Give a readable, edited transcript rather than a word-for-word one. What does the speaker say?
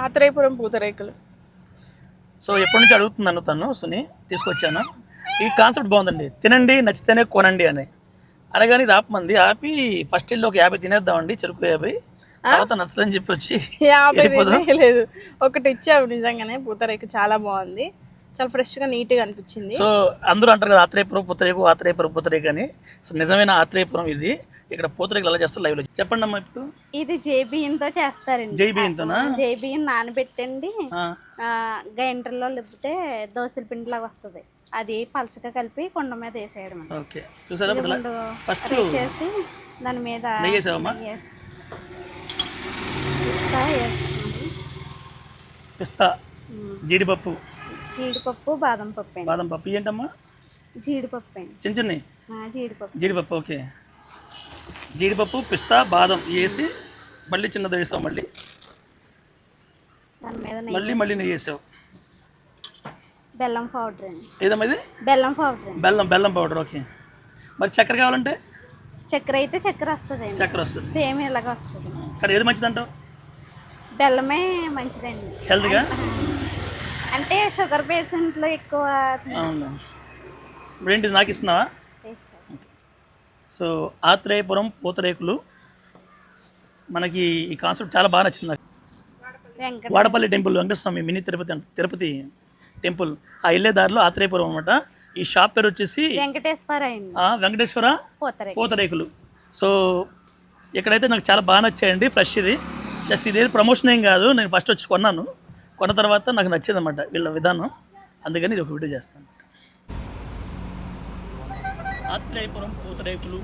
ఆత్రేయపురం పూతరేకులు. So ఎప్పటి నుంచి అడుగుతున్నాను తను సుని తీసుకొచ్చాను. ఈ కాన్సెప్ట్ బాగుందండి, తినండి నచ్చితేనే కొనండి అని. అనగానే ఇది ఆపమంది, ఆపి ఫస్ట్ వెళ్ళి ఒక 50 తినేద్దామండి, చెరుకు 50, తర్వాత నచ్చలని చెప్పి వచ్చి 50 లేదు, ఒకటి ఇచ్చావు. నిజంగానే పూతరేకు చాలా బాగుంది, చాలా ఫ్రెష్గా నీట్గా అనిపించింది. సో అందరూ అంటారు కదా ఆత్రేయపురం పూతరేకు, ఆత్రేయపురం పూతరేకు అని. సో నిజమైన ఆత్రేయపురం ఇది. ఇక్కడ పూతరేకులు ఎలా చేస్తారు లైవ్లో చెప్పండి అమ్మా. ఇప్పుడు ఇది జేబియ్యంతో చేస్తారండి. జైబియ్యంతోనా? జేబియ్యం నానబెట్టండి, గ్రైండర్లో లేకపోతే దోశల పిండిలాగా వస్తుంది, అది పలచగా కలిపి కొండ మీద వేసేయడం. ఓకే చూసారా, ఫస్ట్ చేసి దాని మీద నెయ్యేసావమ్మా, పిస్తా, జీడిపప్పు, బాదం పప్పు. బాదం పప్పు ఏంటమ్మా? జీడిపప్పు అండి, చిన్న చిన్నవి జీడిపప్పు. ఓకే, జీడిపప్పు, పిస్తా, బాదం వేసి మళ్ళీ చిన్నది వేసావు, మళ్ళీ మళ్ళీ నెయ్యి వేసావు. బెల్లం పౌడర్ అండి. ఏదమ్మా ఇది? బెల్లం పౌడర్. బెల్లం పౌడర్. ఓకే, మరి చక్కెర కావాలంటే? చక్కెర అయితే చక్కెర వస్తుంది, చక్కెర వస్తుంది, సేమ్ ఇలాగ వస్తుంది. కానీ ఏది మంచిదంటావు? బెల్లమే మంచిదండి హెల్త్గా. అంటే షుగర్ పేషెంట్లు ఎక్కువ. అవును, ఇప్పుడు ఏంటి నాకు ఇస్తున్నావా? సో ఆత్రేయపురం పూతరేకులు మనకి ఈ కాన్సెప్ట్ చాలా బాగా నచ్చింది నాకు. వాడపల్లి టెంపుల్, వెంకటేశ్వర స్వామి మినీ తిరుపతి టెంపుల్, ఆ వెళ్ళే దారిలో ఆత్రేయపురం అనమాట. ఈ షాప్ పేరు వచ్చేసి వెంకటేశ్వర పూతరేకులు. సో ఇక్కడైతే నాకు చాలా బాగా నచ్చాయండి, ఫ్రెష్. ఇది జస్ట్ ఇదేది ప్రమోషన్ ఏం కాదు, నేను ఫస్ట్ వచ్చి కొన్నాను, కొన్న తర్వాత నాకు నచ్చింది అనమాట వీళ్ళ విధానం, అందుకని ఇది ఒక వీడియో చేస్తాను. ఆత్రేయపురం పూతరేకులు